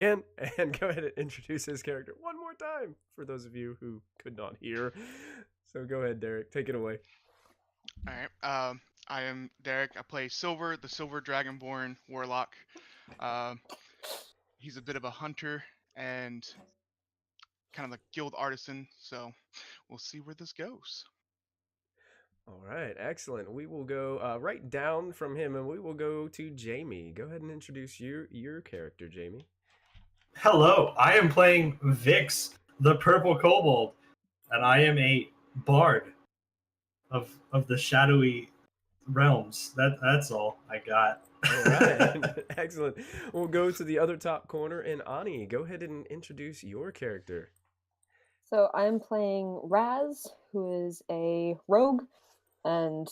and go ahead and introduce his character one more time for those of you who could not hear. So go ahead, Derek. Take it away. All right. I am Derek. I play Silver, the Silver Dragonborn Warlock. Uh, he's a bit of a hunter and kind of a guild artisan, so we'll see where this goes. All right, excellent. We will go right down from him, and we will go to Jamie. Go ahead and introduce your character, Jamie. Hello, I am playing Vix, the Purple Kobold, and I am a bard of the shadowy realms. That's all I got. All right, excellent. We'll go to the other top corner, and Ani, go ahead and introduce your character. So I'm playing Raz, who is a rogue, and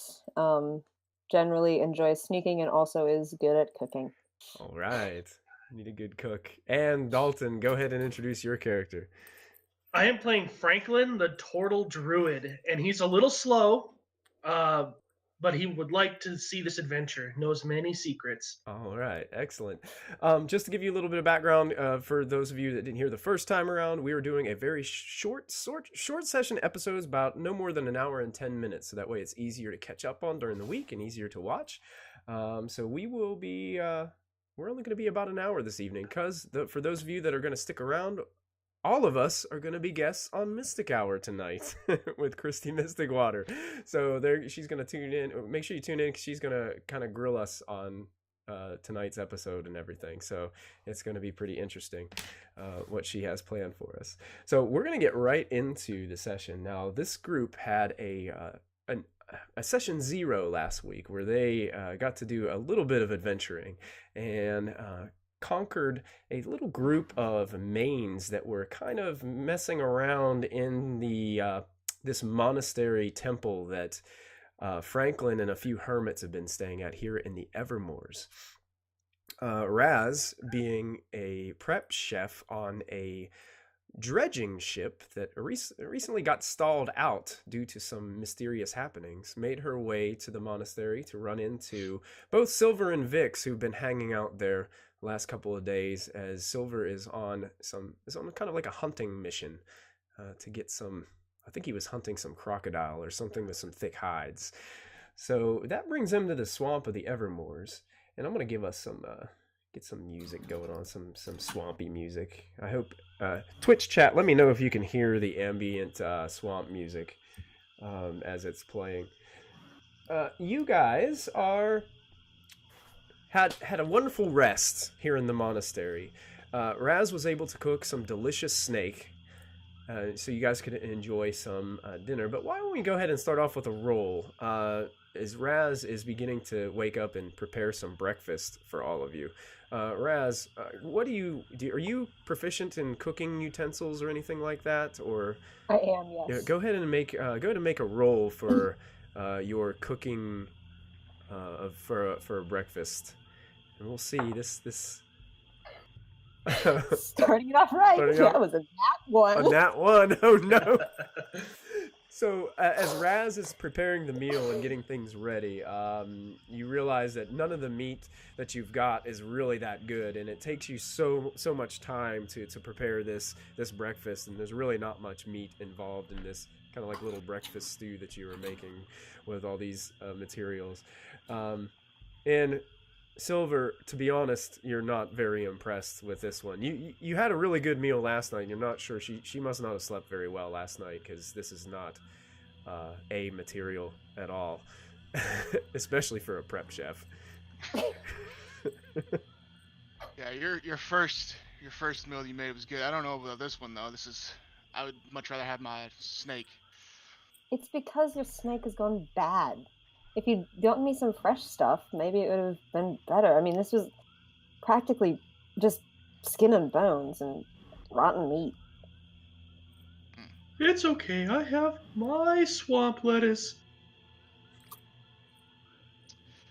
generally enjoys sneaking and also is good at cooking. All right, need a good cook. And Dalton, go ahead and introduce your character. I am playing Franklin, the Turtle Druid, and he's a little slow, but he would like to see this adventure, knows many secrets. All right, excellent. Just to give you a little bit of background, for those of you that didn't hear the first time around, we were doing a very short session episodes, about no more than an hour and 10 minutes. So that way it's easier to catch up on during the week and easier to watch. So we will be, we're only going to be about an hour this evening, because for those of you that are going to stick around, all of us are going to be guests on Mystic Hour tonight with Christy Mysticwater. So she's going to tune in. Make sure you tune in, because she's going to kind of grill us on tonight's episode and everything. So it's going to be pretty interesting what she has planned for us. So we're going to get right into the session. Now, this group had a session 0 last week, where they got to do a little bit of adventuring and conquered a little group of mains that were kind of messing around in the this monastery temple that Franklin and a few hermits have been staying at here in the Evermoors. Raz, being a prep chef on a dredging ship that recently got stalled out due to some mysterious happenings, made her way to the monastery to run into both Silver and Vix, who've been hanging out there last couple of days, as Silver is on kind of like a hunting mission to get some, I think he was hunting some crocodile or something with some thick hides. So that brings him to the swamp of the Evermoors, and I'm going to give us some get some music going on, some swampy music. I hope Twitch chat, let me know if you can hear the ambient swamp music as it's playing. You guys had a wonderful rest here in the monastery. Raz was able to cook some delicious snake, so you guys could enjoy some dinner. But why don't we go ahead and start off with a roll? As Raz is beginning to wake up and prepare some breakfast for all of you. Raz, what do you do? Are you proficient in cooking utensils or anything like that? Or I am, yes. Yeah, go ahead and make a roll for your cooking for a breakfast. And we'll see this Starting it off right. That was a nat 1. A nat 1. Oh no. So as Raz is preparing the meal and getting things ready, you realize that none of the meat that you've got is really that good, and it takes you so much time to prepare this breakfast, and there's really not much meat involved in this kind of like little breakfast stew that you were making with all these materials. And Silver, to be honest, you're not very impressed with this one. You had a really good meal last night, and you're not sure she must not have slept very well last night, because this is not a material at all, especially for a prep chef. Yeah, your first meal you made was good. I don't know about this one though. I would much rather have my snake. It's because your snake has gone bad. If you'd gotten me some fresh stuff, maybe it would have been better. I mean, this was practically just skin and bones and rotten meat. It's okay, I have my swamp lettuce.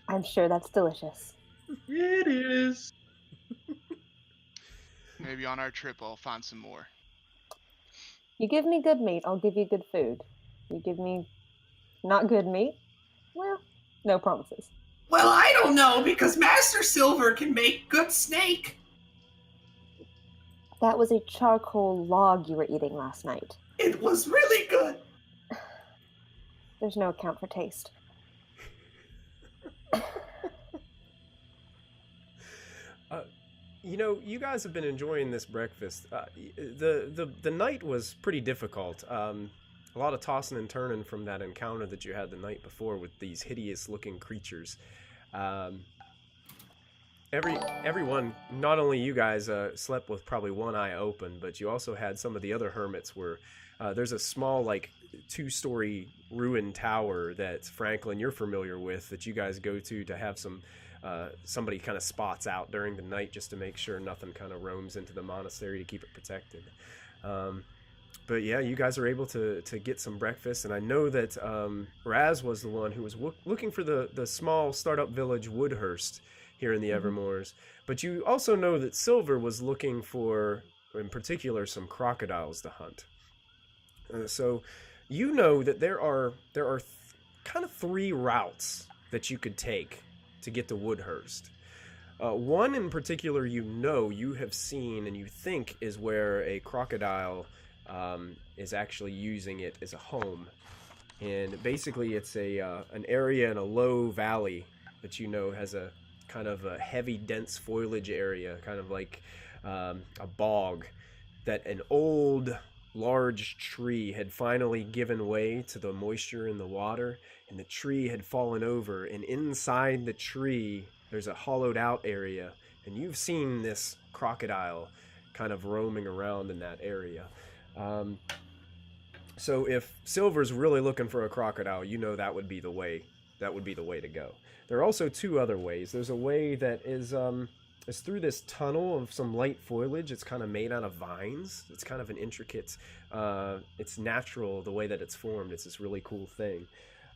I'm sure that's delicious. It is. Maybe on our trip I'll find some more. You give me good meat, I'll give you good food. You give me not good meat, well, no promises. Well, I don't know, because Master Silver can make good snake. That was a charcoal log you were eating last night. It was really good. There's no account for taste. You know, you guys have been enjoying this breakfast. The night was pretty difficult. A lot of tossing and turning from that encounter that you had the night before with these hideous-looking creatures. Everyone, not only you guys slept with probably one eye open, but you also had some of the other hermits where there's a small, like, 2-story ruined tower that, Franklin, you're familiar with, that you guys go to have some... somebody kind of spots out during the night just to make sure nothing kind of roams into the monastery to keep it protected. But yeah, you guys are able to get some breakfast, and I know that Raz was the one who was looking for the small startup village Woodhurst here in the Evermoors. But you also know that Silver was looking for, in particular, some crocodiles to hunt. So you know that there are kind of 3 routes that you could take to get to Woodhurst. One in particular you have seen and you think is where a crocodile is actually using it as a home. And basically it's an area in a low valley that you know has a kind of a heavy, dense foliage area, kind of like a bog, that an old, large tree had finally given way to the moisture in the water, and the tree had fallen over, and inside the tree there's a hollowed out area, and you've seen this crocodile kind of roaming around in that area. So if Silver's really looking for a crocodile, you know that would be the way to go. There are also 2 other ways. There's a way that is through this tunnel of some light foliage. It's kind of made out of vines. It's kind of an intricate, it's natural the way that it's formed. It's this really cool thing.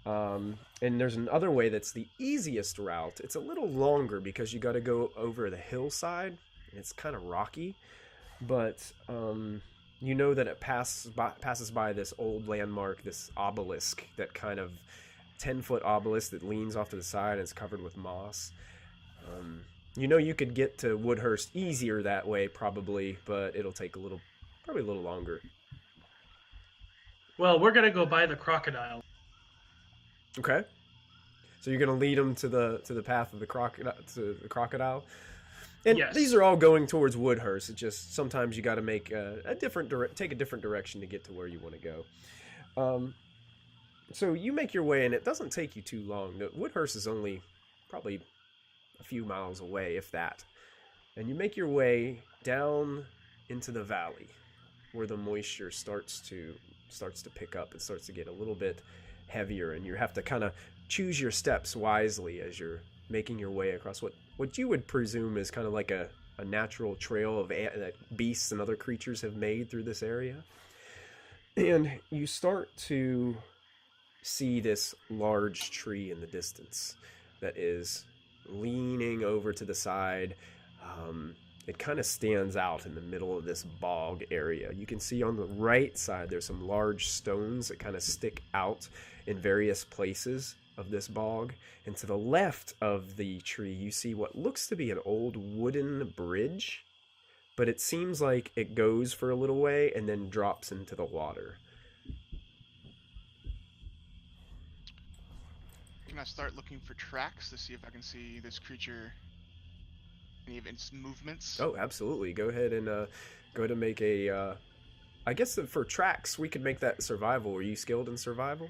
And there's another way that's the easiest route. It's a little longer because you got to go over the hillside, and it's kind of rocky. But you know that it passes by this old landmark, this obelisk, that kind of 10-foot obelisk that leans off to the side and is covered with moss. You know you could get to Woodhurst easier that way, probably, but it'll take probably a little longer. Well, we're gonna go by the crocodile. Okay. So you're gonna lead them to the path of the crocodile. And Yes. These are all going towards Woodhurst. It's just sometimes you got to make take a different direction to get to where you want to go. So you make your way, and it doesn't take you too long. Woodhurst is only probably a few miles away, if that. And you make your way down into the valley, where the moisture starts to pick up. It starts to get a little bit heavier, and you have to kind of choose your steps wisely as you're making your way across what you would presume is kind of like a natural trail that beasts and other creatures have made through this area. And you start to see this large tree in the distance that is leaning over to the side. It kind of stands out in the middle of this bog area. You can see on the right side there's some large stones that kind of stick out in various places of this bog. And to the left of the tree you see what looks to be an old wooden bridge, but it seems like it goes for a little way and then drops into the water. Can I start looking for tracks to see if I can see this creature, any of its movements? Oh, absolutely. Go ahead and make a I guess that for tracks we could make that survival. Are you skilled in survival?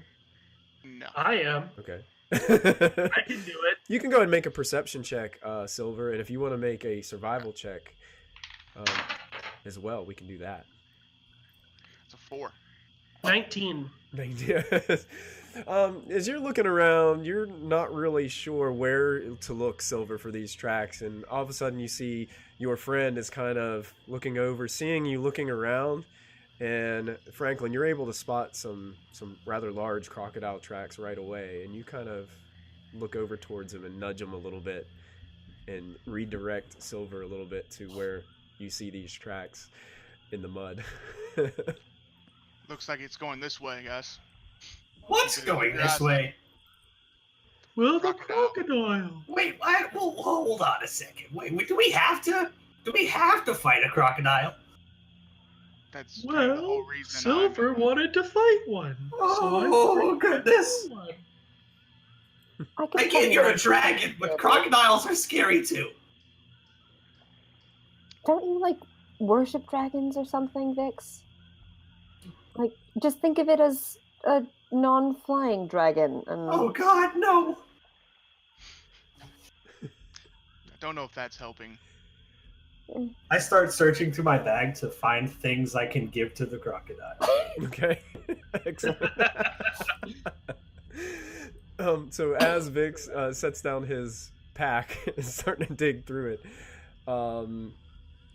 No. I am. Okay. I can do it. You can go ahead and make a perception check, Silver, and if you want to make a survival check as well, we can do that. It's a 4. 19. As you're looking around, you're not really sure where to look, Silver, for these tracks, and all of a sudden you see your friend is kind of looking over, seeing you looking around, and Franklin, you're able to spot some rather large crocodile tracks right away, and you kind of look over towards him and nudge him a little bit and redirect Silver a little bit to where you see these tracks in the mud. Looks like it's going this way, guys. What's going this way? Well, the Crocodile. crocodile. Wait, well, hold on a second. Wait, do we have to fight a crocodile? That's kind of the whole Well, reason. Silver wanted to fight one. Oh, goodness. One. I I get you're a dragon, but crocodiles are scary too. Don't you like worship dragons or something, Vix? Like, just think of it as a non-flying dragon. And Oh God, no! I don't know if that's helping. I start searching through my bag to find things I can give to the crocodile. Okay. Excellent. So as Vix sets down his pack and is starting to dig through it,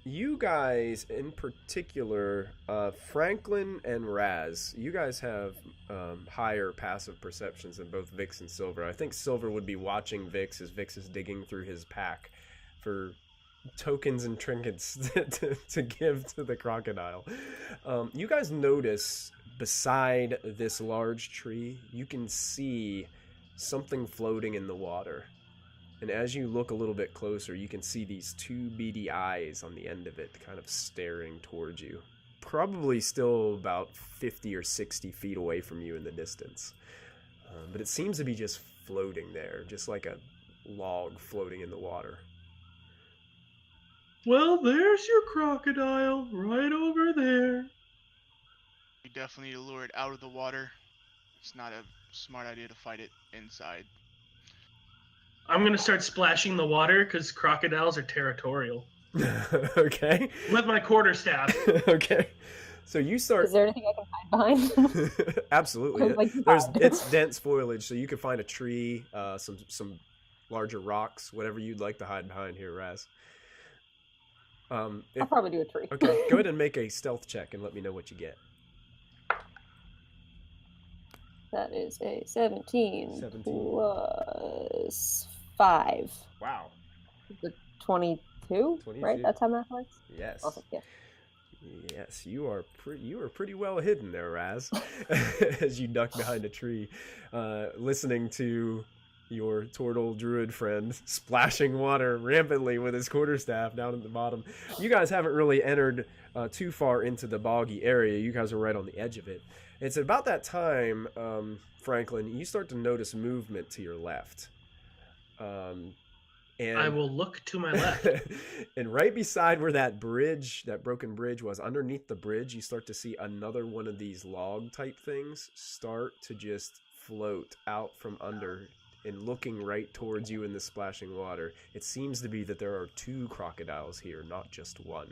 you guys in particular, Franklin and Raz, you guys have higher passive perceptions than both Vix and Silver. I think Silver would be watching Vix as Vix is digging through his pack for tokens and trinkets to give to the crocodile. You guys notice beside this large tree, you can see something floating in the water. And as you look a little bit closer, you can see these two beady eyes on the end of it kind of staring towards you. Probably still about 50 or 60 feet away from you in the distance. But it seems to be just floating there, just like a log floating in the water. Well, there's your crocodile right over there. We definitely need to lure it out of the water. It's not a smart idea to fight it inside. I'm gonna start splashing the water because crocodiles are territorial. Okay. With my quarterstaff. Okay. So you start. Is there anything I can hide behind? Absolutely. Like, It's dense foliage, so you can find a tree, some larger rocks, whatever you'd like to hide behind here, Raz. I'll probably do a tree. Okay, go ahead and make a stealth check and let me know what you get. That is a 17, 17. plus 5. Wow. The 22, 22. right? That's how math works? Yes. Awesome, yeah. Yes, you are pretty well hidden there, Raz, as you duck behind a tree, listening to your turtle druid friend splashing water rampantly with his quarterstaff down at the bottom. You guys haven't really entered too far into the boggy area. You guys are right on the edge of it. It's about that time, Franklin, you start to notice movement to your left. And I will look to my left. and right beside where that bridge, that broken bridge was, underneath the bridge, you start to see another one of these log type things start to just float out from under and looking right towards you in the splashing water. It seems to be that there are two crocodiles here, not just one.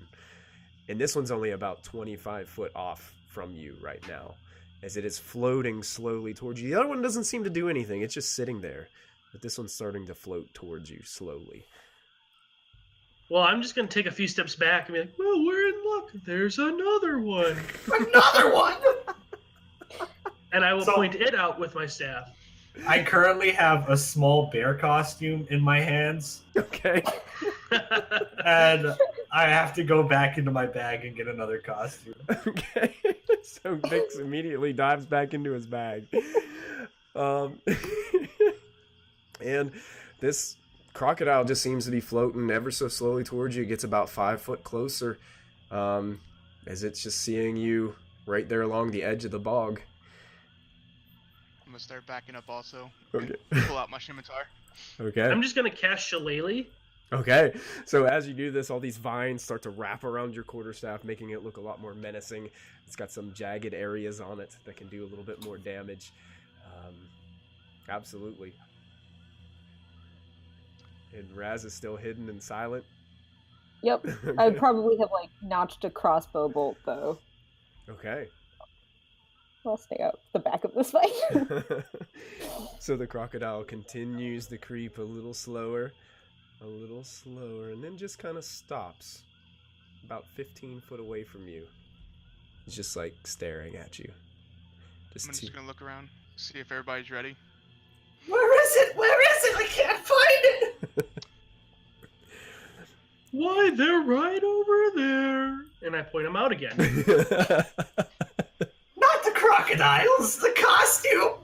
And this one's only about 25 foot off from you right now, as it is floating slowly towards you. The other one doesn't seem to do anything. It's just sitting there. But this one's starting to float towards you slowly. Well, I'm just going to take a few steps back and be like, well, we're in luck. There's another one. Another one! And I will point it out with my staff. I currently have a small bear costume in my hands, Okay. and I have to go back into my bag and get another costume. Okay. So Vix immediately dives back into his bag. And this crocodile just seems to be floating ever so slowly towards you. It gets about 5 foot closer, as it's just seeing you right there along the edge of the bog. I'm gonna start backing up also. Okay. And pull out my scimitar. Okay. I'm just going to cast Shillelagh. Okay. So as you do this, all these vines start to wrap around your quarterstaff, making it look a lot more menacing. It's got some jagged areas on it that can do a little bit more damage. Absolutely. And Raz is still hidden and silent. Yep. I would probably have, like, notched a crossbow bolt, though. Okay. I'll stay out the back of this fight. So the crocodile continues to creep a little slower, and then just kind of stops about 15 foot away from you. He's just like staring at you. I'm just gonna look around, see if everybody's ready. Where is it? Where is it? I can't find it! Why, they're right over there. And I point them out again. Not the crocodiles, the costume!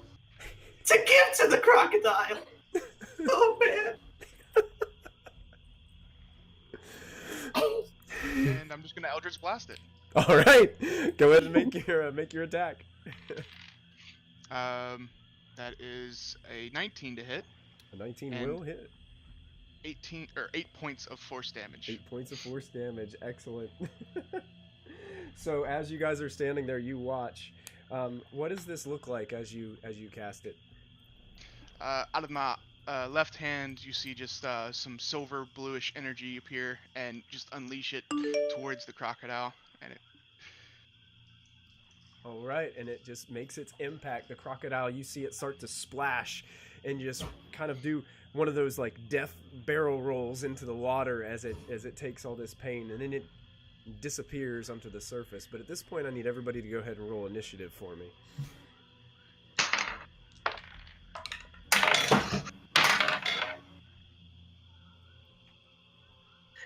To give to the crocodile! Oh, man. And I'm just gonna Eldritch Blast it. All right, go ahead and make your attack. That is a 19 to hit, A 19 And- will hit. 8 points of force damage. 8 points of force damage. Excellent. So as you guys are standing there, you watch. What does this look like as you cast it? Out of my left hand, you see just some silver bluish energy appear and just unleash it towards the crocodile, and it All right, and it just makes its impact. The crocodile, you see it start to splash and just kind of do one of those like death barrel rolls into the water as it takes all this pain, and then it disappears onto the surface. But at this point, I need everybody to go ahead and roll initiative for me.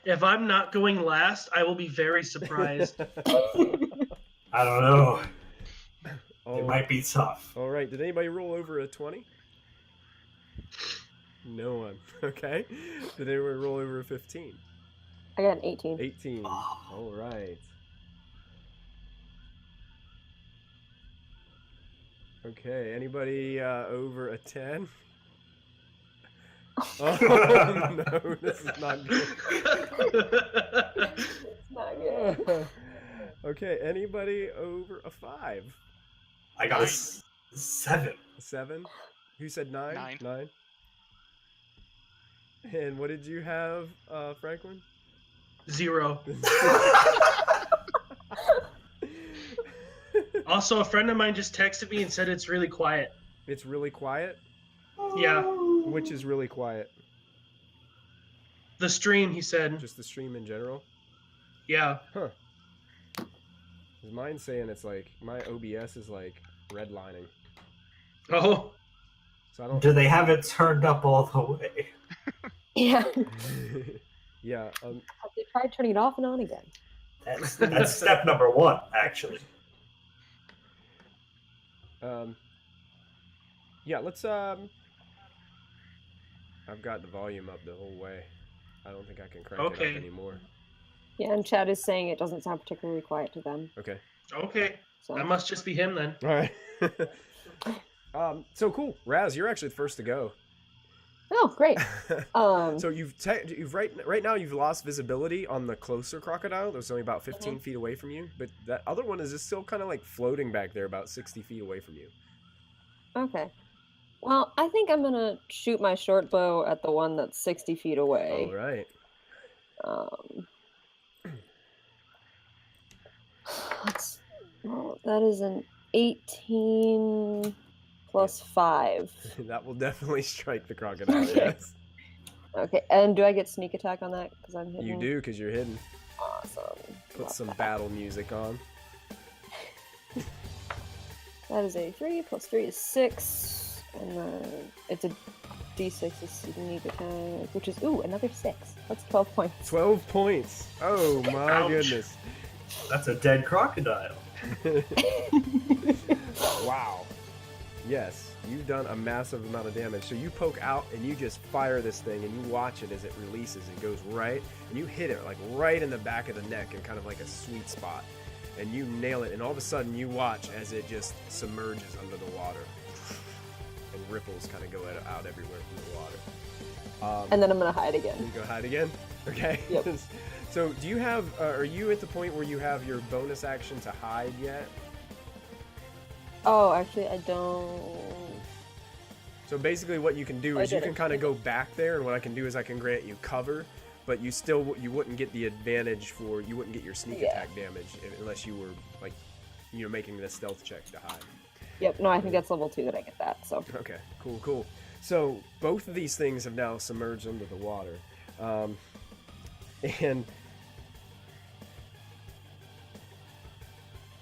If I'm not going last, I will be very surprised. I don't know. It might be tough. All right, did anybody roll over a 20? No one. Okay. Did anyone roll over a 15? I got an 18. 18. All right. Okay, anybody over a 10? Oh no, this is not good. It's not good. Okay, anybody over a 5? I got a 7. A 7? Who said 9? 9. 9. And what did you have, Franklin? 0. Also, a friend of mine just texted me and said it's really quiet. It's really quiet? Yeah. Which is really quiet? The stream, he said. Just the stream in general? Yeah. Huh. Is mine saying it's like, my OBS is like redlining. Oh. So I don't... Do they have it turned up all the way? Yeah. Yeah. Have they tried turning it off and on again? That's step number 1, actually. Yeah, let's, I've got the volume up the whole way. I don't think I can crank it Okay. up anymore. Yeah, and Chad is saying it doesn't sound particularly quiet to them. Okay. Okay. So That must just be him then. All right. So cool. Raz, you're actually the first to go. oh, great. So you've right now you've lost visibility on the closer crocodile. That's only about 15 feet away from you, but that other one is just still kind of like floating back there, about 60 feet away from you. Okay. Well, I think I'm gonna shoot my short bow at the one that's 60 feet away. All right. That is an 18 plus 5. That will definitely strike the crocodile. Yes. Okay, and do I get sneak attack on that? Because I'm hidden? You do, because you're hidden. Awesome. Put Love some that. battle music on. That is a 3 plus 3 is 6. And then it's a d6 is sneak attack, which is, ooh, another 6. That's 12 points. 12 points. Oh my Ouch. goodness. That's a dead crocodile. Wow. Yes, you've done a massive amount of damage. So you poke out and you just fire this thing and you watch it as it releases and goes right, and you hit it like right in the back of the neck and kind of like a sweet spot. And you nail it, and all of a sudden you watch as it just submerges under the water. And ripples kind of go out everywhere from the water. And then I'm going to hide again. You go hide again? Okay. Yep. So do you have, are you at the point where you have your bonus action to hide yet? Oh, actually, I don't. So basically what you can do I is you did can it. kind of go back there, and what I can do is I can grant you cover, but you wouldn't get the advantage you wouldn't get your sneak Yeah. attack damage unless you were like, making the stealth check to hide. Yep, no, I think that's level 2 that I get that, so. Okay, cool. So both of these things have now submerged under the water. And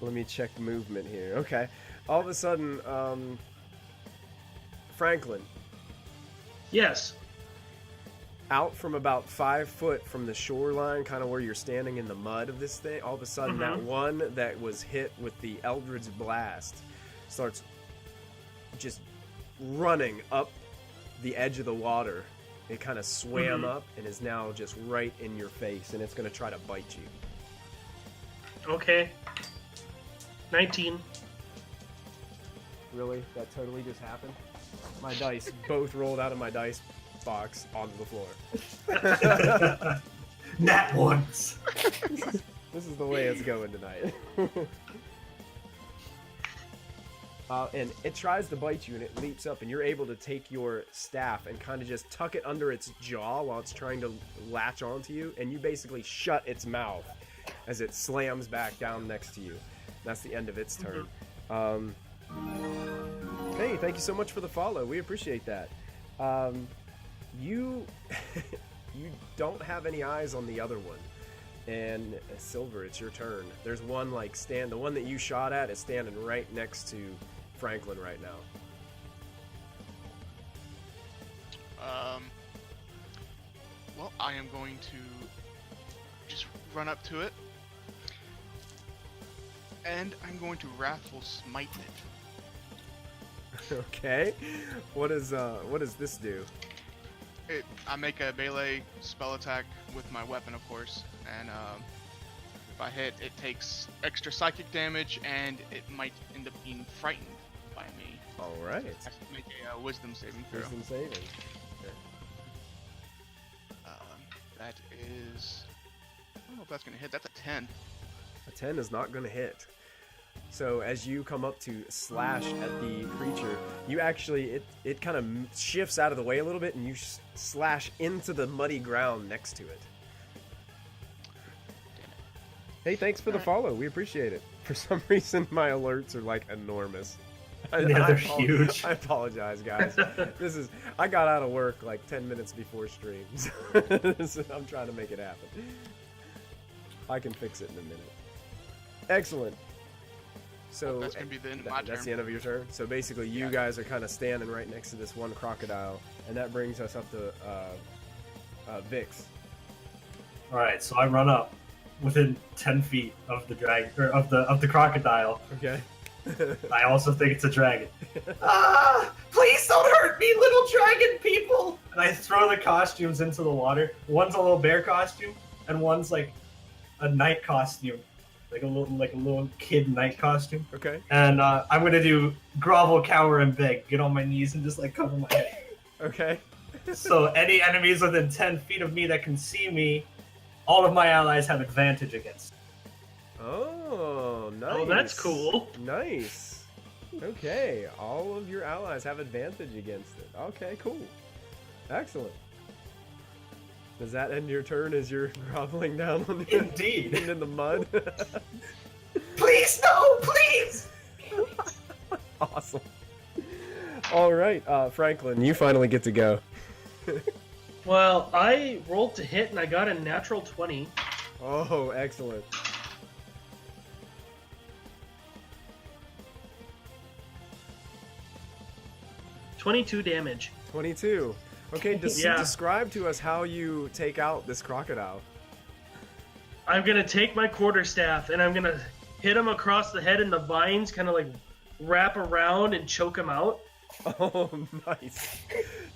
let me check movement here. Okay. All of a sudden, Franklin, Yes. out from about 5 foot from the shoreline, kind of where you're standing in the mud of this thing, all of a sudden that one that was hit with the Eldritch Blast starts just running up the edge of the water. It kind of swam up and is now just right in your face, and it's going to try to bite you. Okay. 19. Really? That totally just happened? My dice both rolled out of my dice box onto the floor. Nat ones. This is the way it's going tonight. And it tries to bite you, and it leaps up, and you're able to take your staff and kind of just tuck it under its jaw while it's trying to latch onto you, and you basically shut its mouth as it slams back down next to you. That's the end of its turn. Hey, thank you so much for the follow. We appreciate that. You you don't have any eyes on the other one. And Silver, it's your turn. There's one the one that you shot at is standing right next to Franklin right now. Well, I am going to just run up to it, and I'm going to Wrathful Smite it. Okay. What does this do? I make a melee spell attack with my weapon, of course, and if I hit, it takes extra psychic damage, and it might end up being frightened by me. All right. I have to make a wisdom saving throw. Wisdom saving. Okay. That is... I don't know if that's going to hit. That's a 10. A 10 is not going to hit. So as you come up to slash at the creature, you actually, it kind of shifts out of the way a little bit, and you slash into the muddy ground next to it. Hey, thanks for the follow. We appreciate it. For some reason, my alerts are enormous. They're huge. I apologize, guys. I got out of work 10 minutes before stream. So I'm trying to make it happen. I can fix it in a minute. Excellent. So that's going to be the end of my turn. That's the end of your turn. So basically, you guys are kind of standing right next to this one crocodile, and that brings us up to Vix. All right, so I run up within 10 feet of the dragon or of the crocodile. Okay. I also think it's a dragon. Please don't hurt me, little dragon people! And I throw the costumes into the water. One's a little bear costume, and one's a knight costume. Like a little kid knight costume. Okay. And I'm gonna do grovel, cower, and beg. Get on my knees and just cover my head. Okay. So any enemies within 10 feet of me that can see me, all of my allies have advantage against. Oh, nice. Oh, that's cool. Nice. Okay, all of your allies have advantage against it. Okay, cool. Excellent. Does that end your turn as you're groveling down on the Indeed. in the mud? Please, no, please! Awesome. All right, Franklin, you finally get to go. Well, I rolled to hit and I got a natural 20. Oh, excellent. $22 damage. 22. Okay, describe to us how you take out this crocodile. I'm gonna take my quarterstaff and I'm gonna hit him across the head, and the vines kind of wrap around and choke him out. Oh, nice.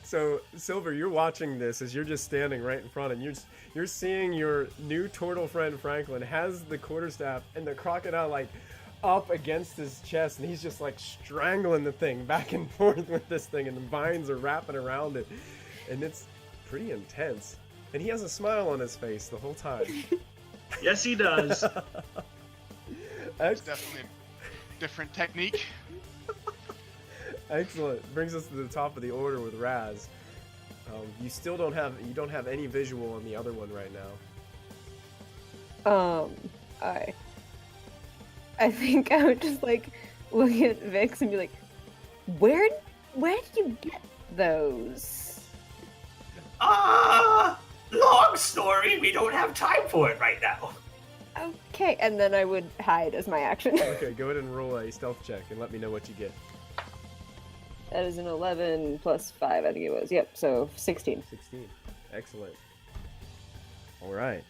So, Silver, you're watching this as you're just standing right in front, and you're seeing your new turtle friend Franklin has the quarterstaff, and the crocodile up against his chest, and he's just strangling the thing back and forth with this thing, and the vines are wrapping around it, and it's pretty intense. And he has a smile on his face the whole time. Yes, he does. It's definitely a different technique. Excellent. Brings us to the top of the order with Raz. You still don't have any visual on the other one right now. I think I would just look at Vix and be like, where did you get those? Long story. We don't have time for it right now. Okay, and then I would hide as my action. Okay, go ahead and roll a stealth check and let me know what you get. That is an 11 plus 5, I think it was. Yep, so 16. 16. Excellent. All right.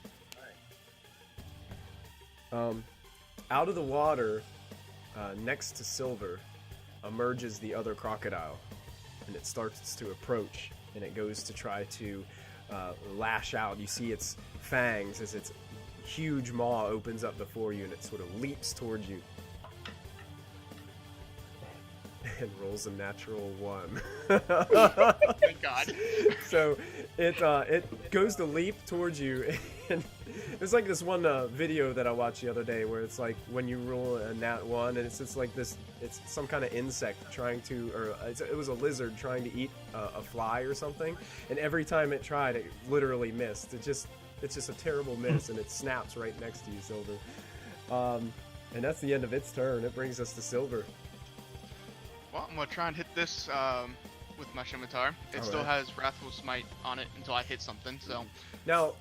Out of the water, next to Silver, emerges the other crocodile, and it starts to approach, and it goes to try to lash out. You see its fangs as it's huge maw opens up before you and it sort of leaps towards you. And rolls a natural 1. Thank God. So it goes to leap towards you, and there's like this one video that I watched the other day where it's like when you roll a nat 1 and it's just like this, it's some kind of insect trying to, or it was a lizard trying to eat a fly or something, and every time it tried, it literally missed. It's just a terrible miss, and it snaps right next to you, Silver. And that's the end of its turn. It brings us to Silver. Well, I'm gonna try and hit this with my scimitar. It still Alright. has Wrathful Smite on it until I hit something. So Now,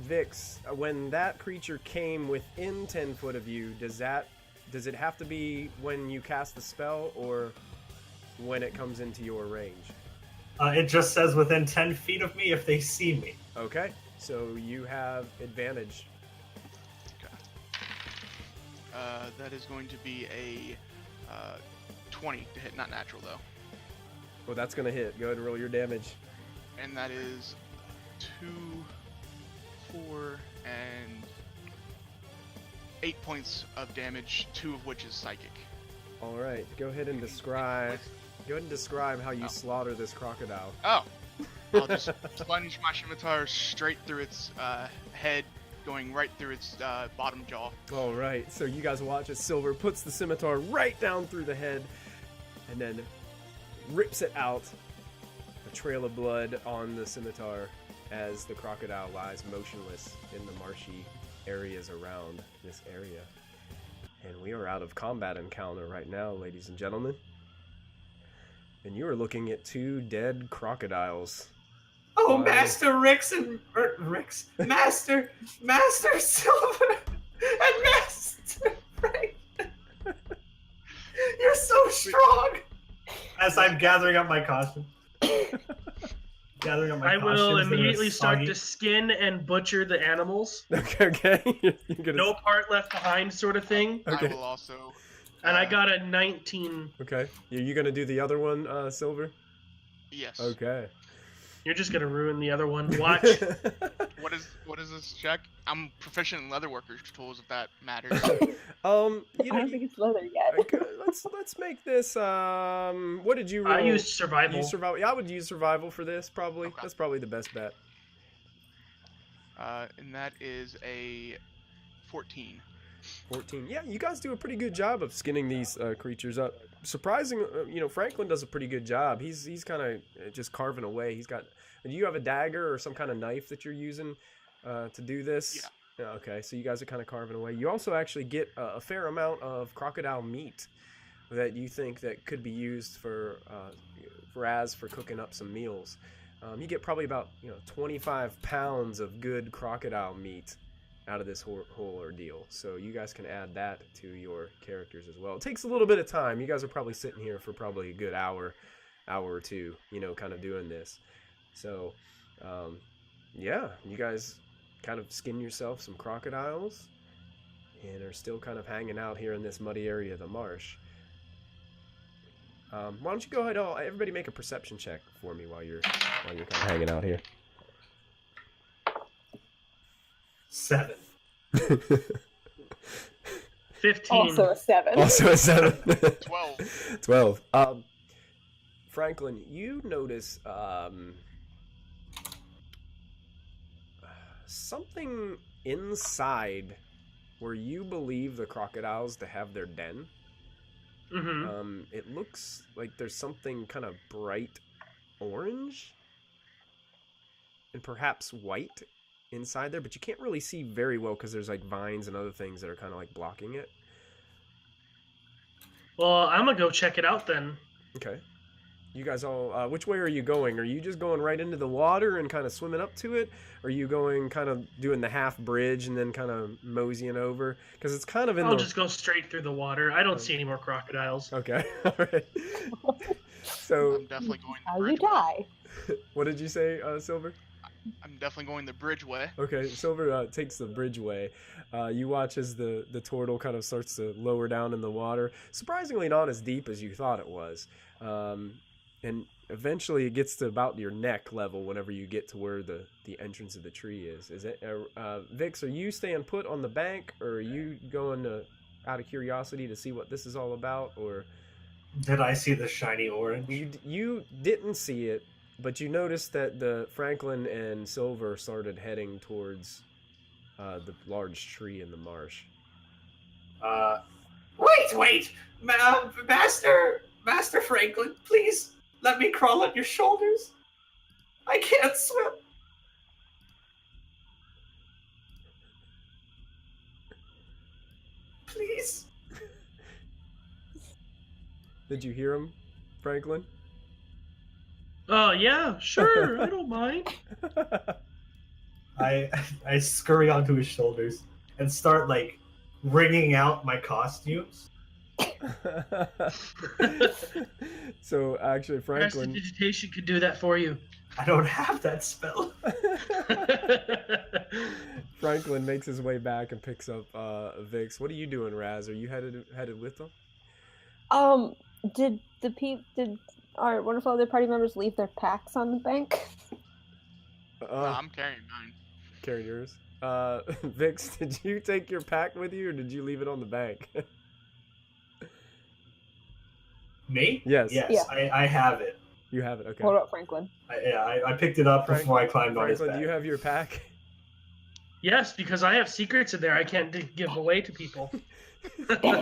Vix, when that creature came within 10 foot of you, does it have to be when you cast the spell or when it comes into your range? It just says within 10 feet of me if they see me. Okay, so you have advantage. that is going to be a 20 to hit, not natural though. Well, that's going to hit. Go ahead and roll your damage. And that is 2, 4, and 8 points of damage, 2 of which is psychic. All right, go ahead and describe how you slaughter this crocodile. Oh, I'll just plunge my scimitar straight through its head, going right through its bottom jaw. All right, so you guys watch as Silver puts the scimitar right down through the head and then rips it out. A trail of blood on the scimitar as the crocodile lies motionless in the marshy areas around this area. And we are out of combat encounter right now, ladies and gentlemen. And you are looking at 2 dead crocodiles. Oh, Wow. Master Master Silver, and Master Frank. You're so strong. As I'm gathering up my costume. I will immediately start to skin and butcher the animals. Okay. You're gonna... No part left behind, sort of thing. Okay. I will also. And I got a 19. Okay. Are you gonna do the other one, Silver? Yes. Okay. You're just gonna ruin the other one. Watch. What is this check? I'm proficient in leatherworkers tools, if that matters. You I know, don't think it's leather yet. okay, let's make this. What did you roll? I used survival. You use survival. Yeah, I would use survival for this probably. Okay. That's probably the best bet. And that is a 14. 14. Yeah, you guys do a pretty good job of skinning these creatures up. Surprising, Franklin does a pretty good job. He's kind of just carving away. He's got. Do you have a dagger or some kind of knife that you're using to do this? Yeah. Okay, so you guys are kind of carving away. You also actually get a fair amount of crocodile meat that you think that could be used for cooking up some meals. You get probably about 25 pounds of good crocodile meat out of this whole ordeal. So you guys can add that to your characters as well. It takes a little bit of time. You guys are probably sitting here for probably a good hour or two, kind of doing this. So, yeah, you guys kind of skin yourself some crocodiles and are still kind of hanging out here in this muddy area of the marsh. Why don't you go ahead, everybody make a perception check for me while you're kind of hanging out here. 7. 15. Also a 7. Also a 7. 12. 12. Franklin, you notice something inside where you believe the crocodiles to have their den. Mm-hmm. It looks like there's something kind of bright orange and perhaps white inside there, but you can't really see very well because there's like vines and other things that are kind of like blocking it. Well, I'm gonna go check it out then. Okay. You guys all, which way are you going? Are you just going right into the water and kind of swimming up to it? Or are you going kind of doing the half bridge and then kind of moseying over? Because it's kind of in I'll just go straight through the water. I don't see any more crocodiles. Okay, all right. So, I'm definitely going the How bridge you way. die? what did you say, Silver? I'm definitely going the bridge way. Okay, Silver takes the bridgeway. You watch as the turtle kind of starts to lower down in the water. Surprisingly not as deep as you thought it was. and eventually it gets to about your neck level whenever you get to where the entrance of the tree is. Is it Vix? Are you staying put on the bank, or are you going to out of curiosity to see what this is all about, or Did I see the shiny orange? you didn't see it, but you noticed that the Franklin and Silver started heading towards the large tree in the marsh. Wait! Master Franklin, please let me crawl on your shoulders. I can't swim. Please. Did you hear him, Franklin? Oh, yeah, sure, I don't mind. I scurry onto his shoulders and start like wringing out my costumes. So actually, Franklin. Prestidigitation could do that for you. I don't have that spell. Franklin makes his way back and picks up Vix. What are you doing, Raz? Are you headed with them? Did our wonderful other party members leave their packs on the bank? No, I'm carrying mine. Carry yours. Vix, did you take your pack with you, or did you leave it on the bank? Me? Yes. Yes, Yeah. I have it. You have it. Okay. What about Franklin? I picked it up before I climbed on his Franklin, back. do you have your pack? Yes, because I have secrets in there I can't give away to people.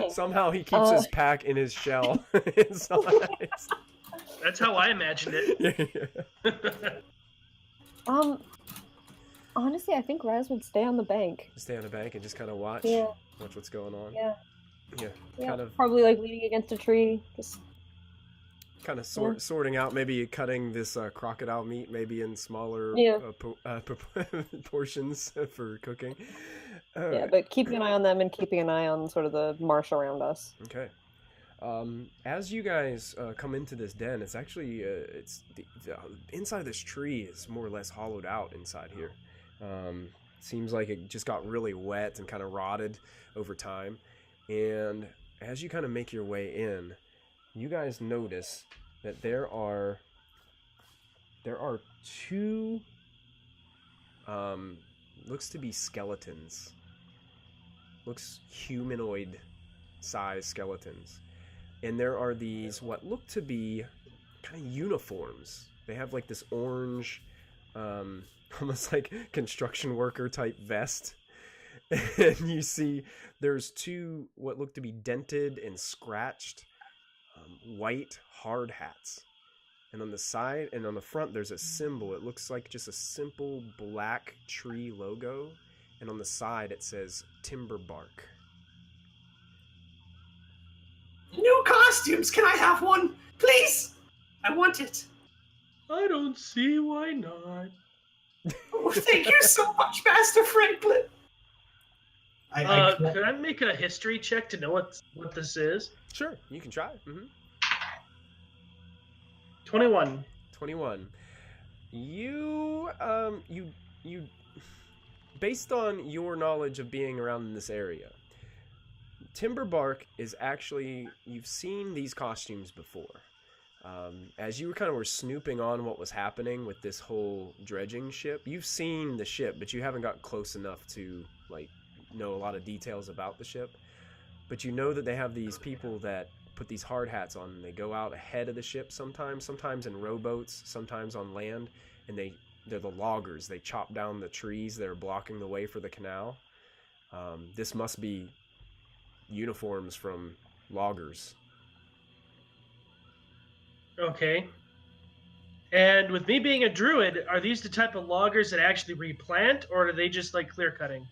Somehow he keeps his pack in his shell inside. That's how I imagined it. Honestly, I think Raz would stay on the bank. Stay on the bank and just kind of watch. Yeah. Watch what's going on. Yeah. Yeah. Kind of. Probably like leaning against a tree, just. Kind of sorting out, maybe cutting this crocodile meat maybe in smaller portions for cooking. Yeah, but keeping an eye on them and keeping an eye on sort of the marsh around us. Okay. As you guys come into this den, it's actually it's the inside of this tree is more or less hollowed out inside here. Seems like it just got really wet and kind of rotted over time. And as you kind of make your way in, you guys notice that there are two looks to be skeletons. Looks humanoid size skeletons. And there are these what look to be kind of uniforms. They have like this orange almost like construction worker type vest. And you see there's two what look to be dented and scratched white hard hats, and on the side and on the front there's a symbol. It looks like just a simple black tree logo, and on the side it says timber bark. New costumes! Can I have one? Please! I want it. I don't see why not. Oh, thank you so much, Master Franklin. Could I make a history check to know what this is? Sure, you can try. 21. 21. You based on your knowledge of being around in this area, timber bark is actually, you've seen these costumes before. As you were snooping on what was happening with this whole dredging ship, you've seen the ship, but you haven't got close enough to know a lot of details about the ship. But you know that they have these people that put these hard hats on, and they go out ahead of the ship sometimes in rowboats, sometimes on land, and they're the loggers. They chop down the trees that are blocking the way for the canal. This must be uniforms from loggers. Okay. And with me being a druid, are these the type of loggers that actually replant, or are they just like clear cutting?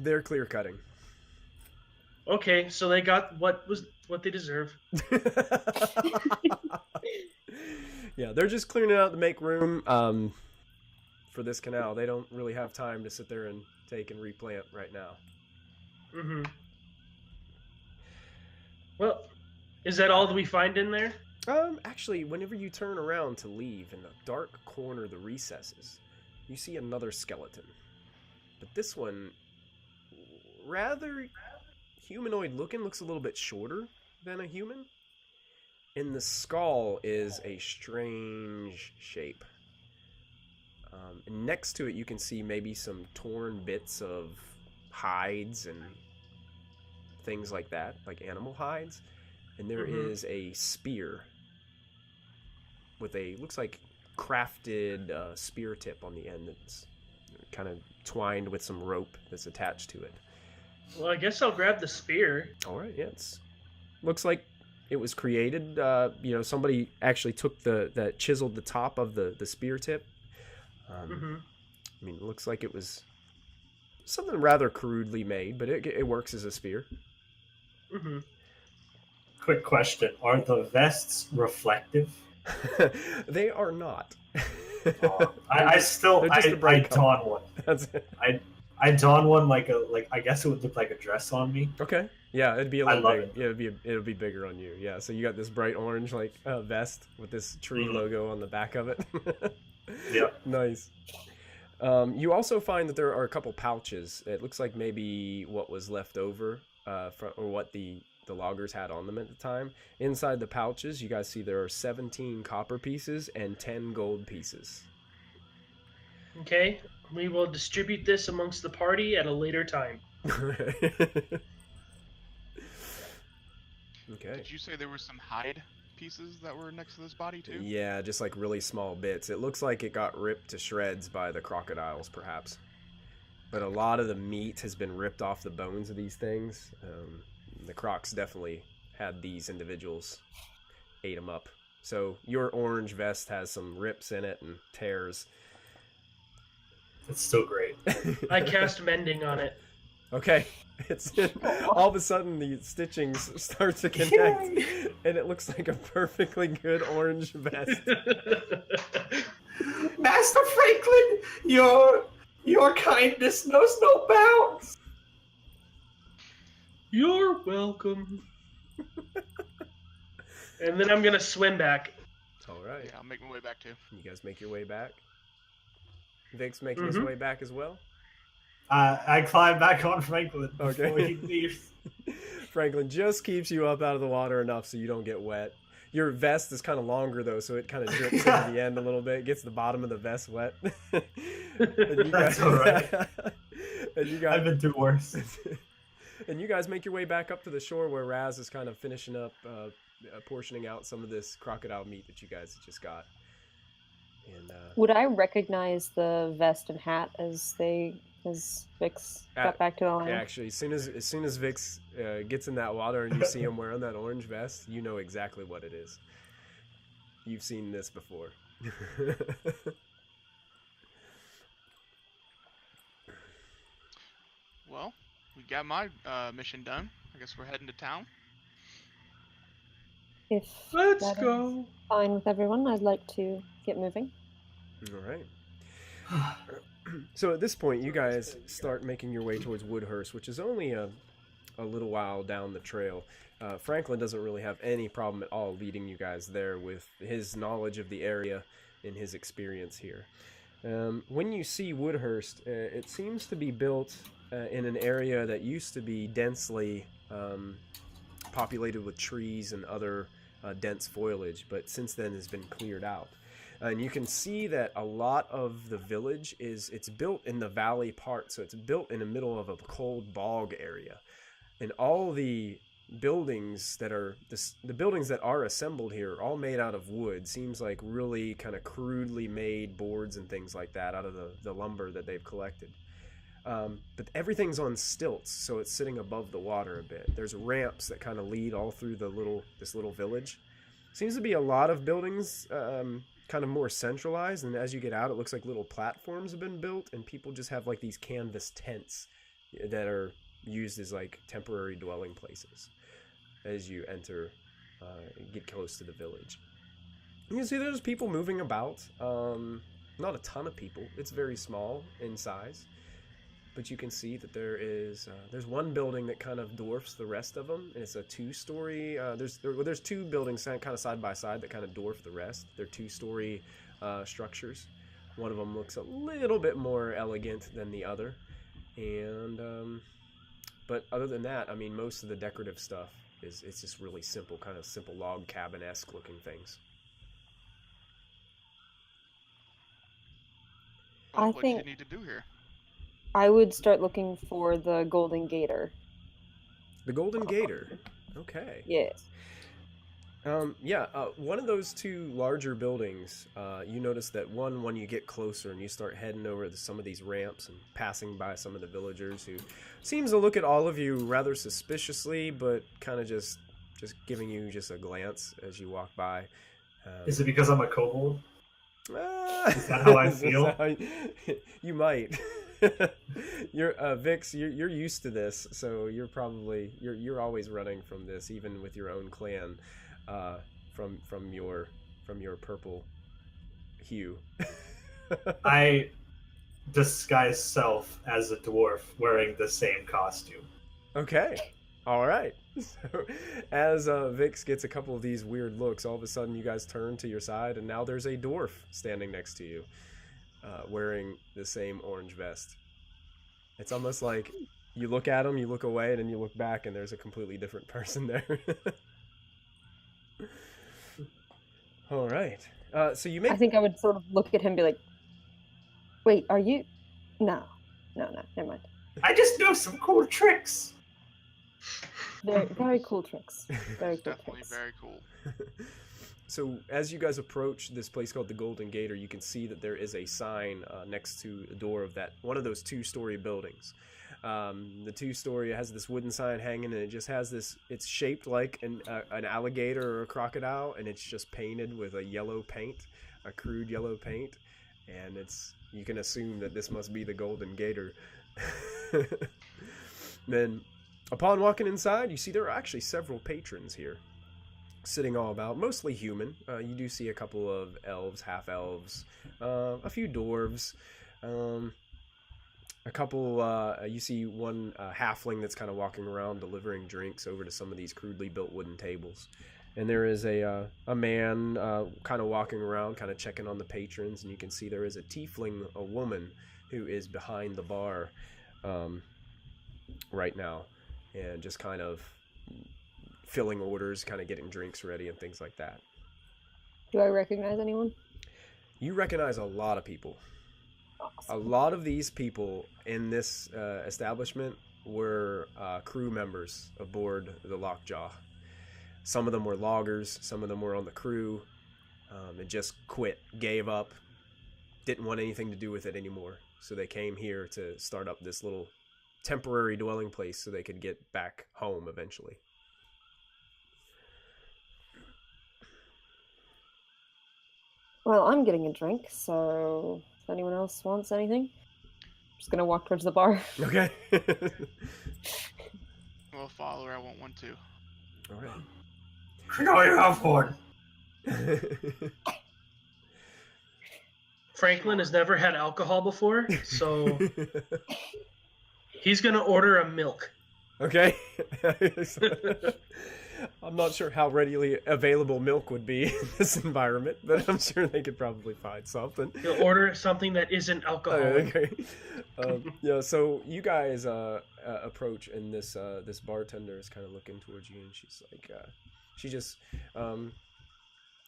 They're clear cutting. Okay, so they got what they deserve. Yeah, they're just clearing it out to make room for this canal. They don't really have time to sit there and take and replant right now. Mm-hmm. Well, is that all that we find in there? Actually, whenever you turn around to leave, in the dark corner of the recesses, you see another skeleton. But this one, rather humanoid looking, looks a little bit shorter than a human. in the skull is a strange shape. And next to it, you can see maybe some torn bits of hides and things like that, like animal hides. And there is a spear with a, looks like crafted spear tip on the end that's kind of twined with some rope that's attached to it. Well, I guess I'll grab the spear. All right, yeah, it's looks like it was created. Somebody actually took that chiseled the top of the spear tip. I mean, it looks like it was something rather crudely made, but it works as a spear. Quick question: are the vests reflective? They are not. I don one. That's it. I don one like I guess it would look like a dress on me. Okay. Yeah, it'd be a little I love big. Yeah, it'll be bigger on you. Yeah. So you got this bright orange vest with this tree logo on the back of it. Yeah. Nice. You also find that there are a couple pouches. It looks like maybe what was left over or what the loggers had on them at the time. Inside the pouches, you guys see there are 17 copper pieces and 10 gold pieces. Okay, we will distribute this amongst the party at a later time. Okay. Did you say there were some hide pieces that were next to this body too? Yeah, just like really small bits. It looks like it got ripped to shreds by the crocodiles, perhaps. But a lot of the meat has been ripped off the bones of these things. The crocs definitely had these individuals, ate them up. So your orange vest has some rips in it and tears. It's still great. I cast mending on it. Okay. It's all of a sudden the stitching starts to connect, and it looks like a perfectly good orange vest. Master Franklin, your kindness knows no bounds. You're welcome. And then I'm gonna swim back. All right. Yeah, I'll make my way back too. You guys make your way back. Vic's making his way back as well. I climb back on Franklin before Okay. he leaves. Franklin just keeps you up out of the water enough so you don't get wet. Your vest is kind of longer though, so it kind of drips into the end a little bit. It gets the bottom of the vest wet. That's all right. I've been through worse. And you guys make your way back up to the shore where Raz is kind of finishing up, portioning out some of this crocodile meat that you guys just got. And would I recognize the vest and hat as Vix got back to the land? yeah, actually, as soon as Vix gets in that water and you see him wearing that orange vest, you know exactly what it is. You've seen this before. Well, we got my mission done. I guess we're heading to town. If Let's that go. is fine with everyone, I'd like to get moving. All right. So at this point, you guys start making your way towards Woodhurst, which is only a little while down the trail. Franklin doesn't really have any problem at all leading you guys there with his knowledge of the area and his experience here. When you see Woodhurst, it seems to be built in an area that used to be densely populated with trees and other dense foliage, but since then has been cleared out. And you can see that a lot of the village it's built in the valley part, so it's built in the middle of a cold bog area. And all the buildings that are assembled here are all made out of wood. Seems like really kind of crudely made boards and things like that out of the lumber that they've collected. But everything's on stilts, so it's sitting above the water a bit. There's ramps that kind of lead all through this little village. Seems to be a lot of buildings kind of more centralized, and as you get out, it looks like little platforms have been built, and people just have like these canvas tents that are used as like temporary dwelling places as you enter get close to the village. You can see there's people moving about. Not a ton of people. It's very small in size. But you can see that there's one building that kind of dwarfs the rest of them, and it's a two-story. There's two buildings kind of side by side that kind of dwarf the rest. They're two-story structures. One of them looks a little bit more elegant than the other, and but other than that, I mean, most of the decorative stuff it's just really simple, kind of simple log cabin-esque looking things. Well, I what do you think- need to do here? I would start looking for the golden gator. The Golden Gator. Okay. Yes. One of those two larger buildings, you notice that when you get closer and you start heading over to some of these ramps and passing by some of the villagers who seems to look at all of you rather suspiciously, but kind of just giving you just a glance as you walk by. Is it because I'm a kobold? Is that how I feel? You might. You're Vix. You're used to this, so you're probably you're always running from this, even with your own clan, from your purple hue. I disguise self as a dwarf wearing the same costume. Okay. All right. So, as Vix gets a couple of these weird looks, all of a sudden you guys turn to your side, and now there's a dwarf standing next to you, wearing the same orange vest. It's almost like you look at him, you look away, and then you look back, and there's a completely different person there. All right. So you make. I think I would sort of look at him and be like, wait, are you? No, never mind. I just know some cool tricks. Very, very cool tricks. Very cool Definitely tricks. very cool. So as you guys approach this place called the Golden Gator, you can see that there is a sign next to the door of that one of those two-story buildings. The two-story has this wooden sign hanging, and it just has this. It's shaped like an alligator or a crocodile, and it's just painted with a yellow paint, a crude yellow paint, and you can assume that this must be the Golden Gator. Then, upon walking inside, you see there are actually several patrons here, sitting all about, mostly human. You do see a couple of elves, half-elves, a few dwarves, a couple, you see one halfling that's kind of walking around delivering drinks over to some of these crudely built wooden tables. And there is a man kind of walking around, kind of checking on the patrons, and you can see there is a tiefling, a woman, who is behind the bar right now, and just kind of filling orders, kind of getting drinks ready and things like that. Do I recognize anyone? You recognize a lot of people. Awesome. A lot of these people in this establishment were crew members aboard the Lockjaw. Some of them were loggers, some of them were on the crew, and just quit, gave up, didn't want anything to do with it anymore. So they came here to start up this little temporary dwelling place so they could get back home eventually. Well, I'm getting a drink, so if anyone else wants anything, I'm just gonna walk towards the bar. Okay. Well, follower, I want one too. All right. I know you have one. Franklin has never had alcohol before, so he's gonna order a milk. Okay. I'm not sure how readily available milk would be in this environment, but I'm sure they could probably find something. He'll order something that isn't alcoholic. Okay. So you guys approach, and this bartender is kind of looking towards you, and she's like, she just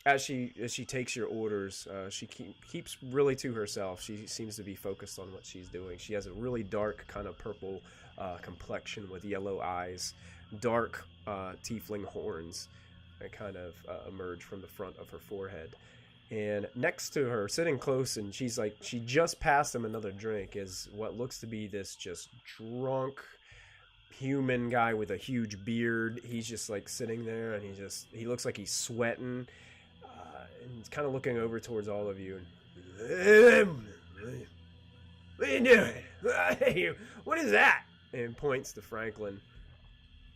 as she takes your orders, she keeps really to herself. She seems to be focused on what she's doing. She has a really dark kind of purple complexion with yellow eyes, dark tiefling horns that kind of emerge from the front of her forehead. And next to her, sitting close, and she just passed him another drink, is what looks to be this just drunk human guy with a huge beard. He's just like sitting there, and he looks like he's sweating, and he's kind of looking over towards all of you. And, what are you doing? What is that? And points to Franklin.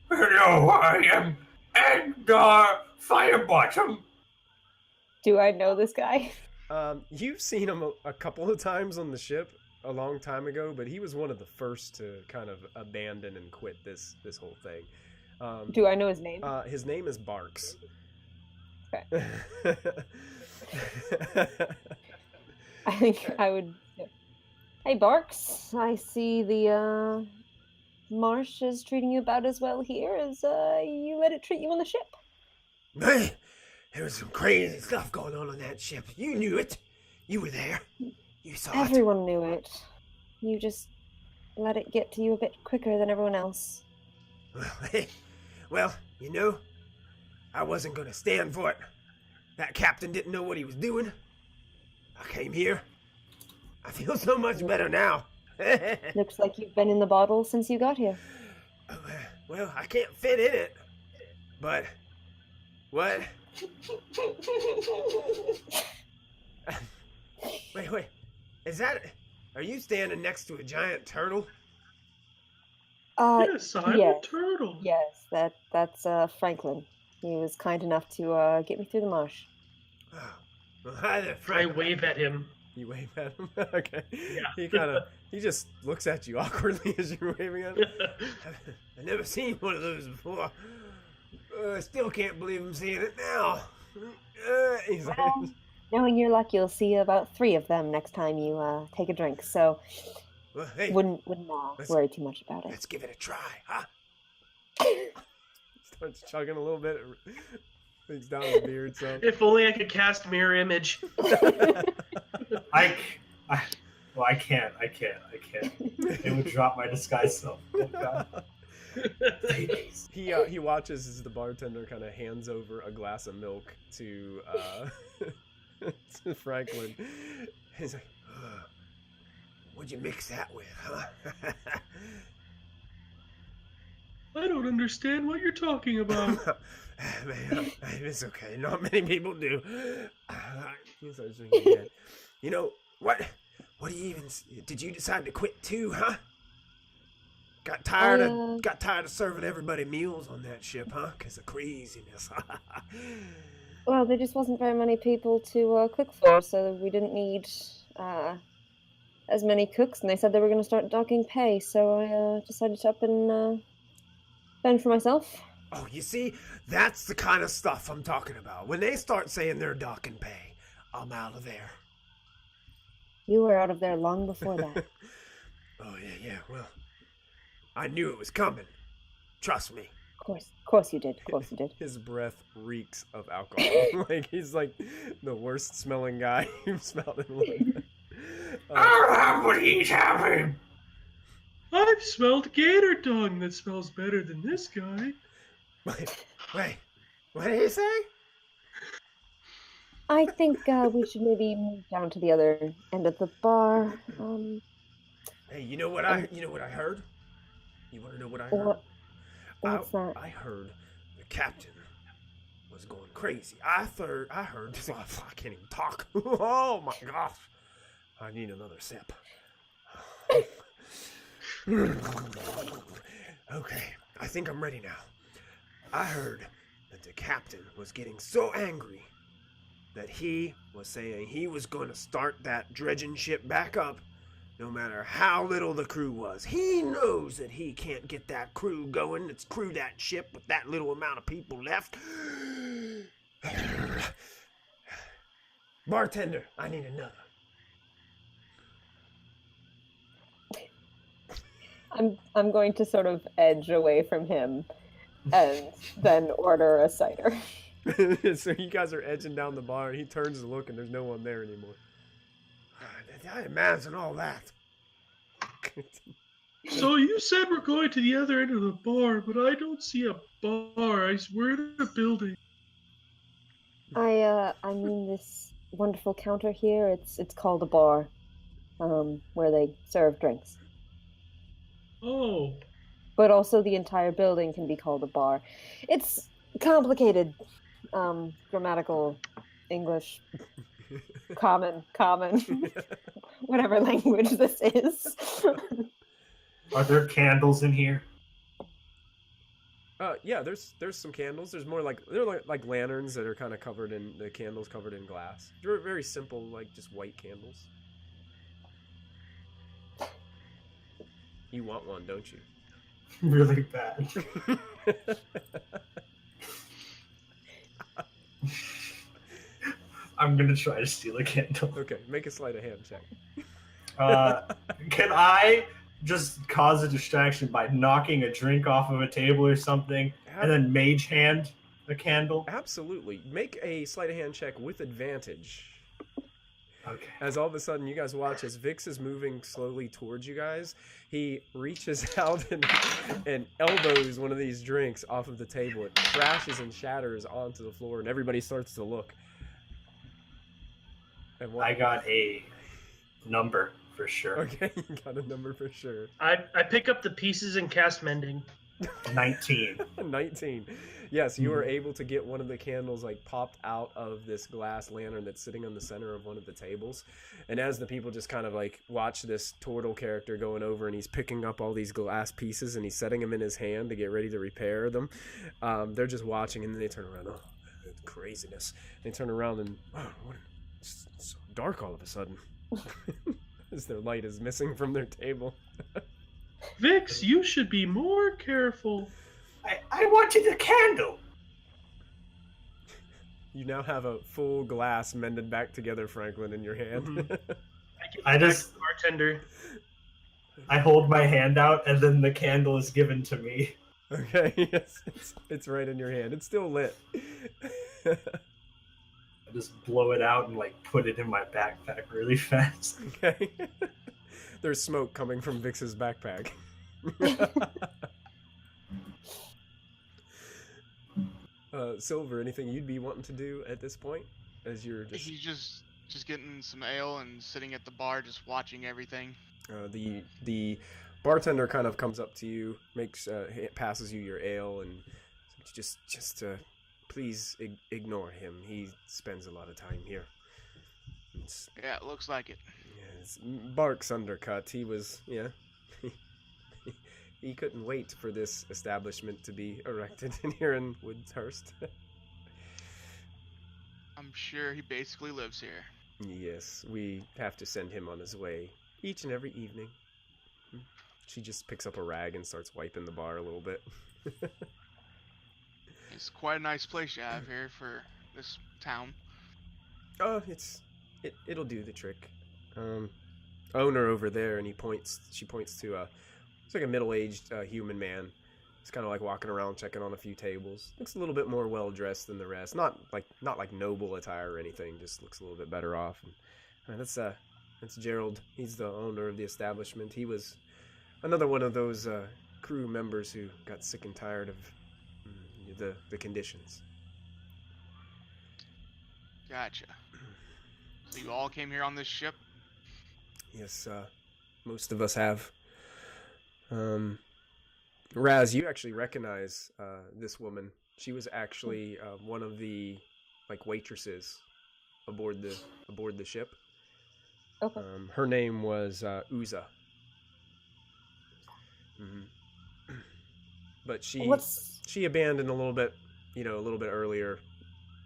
Hello, I am Edgar Firebottom. Do I know this guy? You've seen him a couple of times on the ship a long time ago, but he was one of the first to kind of abandon and quit this whole thing. Do I know his name? His name is Barks. Okay. I think I would. Hey, Barks. I see the marsh is treating you about as well here as you let it treat you on the ship. Man, there was some crazy stuff going on that ship. You knew it. You were there. You saw it. Everyone knew it. You just let it get to you a bit quicker than everyone else. Well, you know, I wasn't gonna stand for it. That captain didn't know what he was doing. I came here. I feel so much better now. Looks like you've been in the bottle since you got here. Well, I can't fit in it. But, what? Wait. Is that... Are you standing next to a giant turtle? Yes, I'm yes. a turtle. Yes, that's Franklin. He was kind enough to get me through the marsh. Oh, well, hi there, I Frank. wave at him. You wave at him? Okay. Yeah. He just looks at you awkwardly as you're waving at him. I've never seen one of those before. I still can't believe I'm seeing it now. He's like, Knowing your luck, you'll see about 3 of them next time you take a drink. So well, hey, wouldn't worry too much about it. let's give it a try, huh? Starts chugging a little bit. Thinks down his beard, so. If only I could cast mirror image. I can't. It would drop my disguise self. Oh, God. He watches as the bartender kind of hands over a glass of milk to to Franklin. He's like, what'd you mix that with, huh? I don't understand what you're talking about. Man, it's okay. Not many people do. He starts drinking again. You know, what do you even... Did you decide to quit too, huh? Got tired of serving everybody meals on that ship, huh? Because of craziness. Well, there just wasn't very many people to cook for, so we didn't need as many cooks, and they said they were going to start docking pay, so I decided to up and fend for myself. Oh, you see? That's the kind of stuff I'm talking about. When they start saying they're docking pay, I'm out of there. You were out of there long before that. Oh, yeah, well, I knew it was coming. Trust me. Of course you did. His breath reeks of alcohol. Like, he's like the worst smelling guy you've smelled in a long time. What he's having? I've smelled gator dung that smells better than this guy. Wait, what did he say? I think we should maybe move down to the other end of the bar. Hey, you know what I heard? You want to know what I heard? What's that? I heard the captain was going crazy. I heard this. I can't even talk. Oh my gosh! I need another sip. Okay, I think I'm ready now. I heard that the captain was getting so angry that he was saying he was going to start that dredging ship back up no matter how little the crew was. He knows that he can't get that crew going. Let's crew that ship with that little amount of people left. Bartender, I need another. I'm going to sort of edge away from him and then order a cider. So you guys are edging down the bar, and he turns to look, and there's no one there anymore. I imagine all that. So you said we're going to the other end of the bar, but I don't see a bar. We're in a building. I mean this wonderful counter here. It's called a bar, where they serve drinks. Oh. But also the entire building can be called a bar. It's complicated, grammatical English, common, whatever language this is. Are there candles in here? Yeah, there's some candles. There's more they're like lanterns that are kind of covered in the candles covered in glass. They're very simple, like just white candles. You want one, don't you? Really bad. I'm gonna try to steal a candle. Okay, make a sleight of hand check. Can I just cause a distraction by knocking a drink off of a table or something, and then mage hand a candle? Absolutely. Make a sleight of hand check with advantage. Okay. As all of a sudden you guys watch as Vix is moving slowly towards you guys, he reaches out and elbows one of these drinks off of the table. It crashes and shatters onto the floor, and everybody starts to look. And I got a number for sure. Okay, you got a number for sure. I pick up the pieces and cast mending. 19. 19. Yes, you were able to get one of the candles like popped out of this glass lantern that's sitting on the center of one of the tables. And as the people just kind of like watch this turtle character going over, and he's picking up all these glass pieces and he's setting them in his hand to get ready to repair them, they're just watching, and then they turn around. Oh, craziness. They turn around and it's so dark all of a sudden. As their light is missing from their table. Vix, you should be more careful. I wanted a candle. You now have a full glass mended back together, Franklin, in your hand. Mhm. I just Bartender. I hold my hand out, and then the candle is given to me. Okay, yes, it's right in your hand. It's still lit. I just blow it out and like put it in my backpack really fast. Okay. There's smoke coming from Vix's backpack. Silver, anything you'd be wanting to do at this point? As you're just He's just getting some ale and sitting at the bar, just watching everything. the bartender kind of comes up to you, passes you your ale, and just please ignore him. He spends a lot of time here. Yeah, it looks like it. It's Bark's undercut. He was, he couldn't wait for this establishment to be erected in here in Woodhurst. I'm sure he basically lives here. Yes, we have to send him on his way each and every evening. She just picks up a rag and starts wiping the bar a little bit. It's quite a nice place you have here for this town. Oh, it'll do the trick. Owner over there, and she points to it's like a middle-aged human man. He's kind of like walking around checking on a few tables. Looks a little bit more well-dressed than the rest. Not like noble attire or anything, just looks a little bit better off. And that's Gerald. He's the owner of the establishment. He was another one of those crew members who got sick and tired of the conditions. Gotcha. So you all came here on this ship? Yes, most of us have. Raz, you actually recognize this woman. She was actually one of the waitresses aboard the ship. Okay. Her name was Uza. Mm-hmm. But she abandoned a little bit earlier,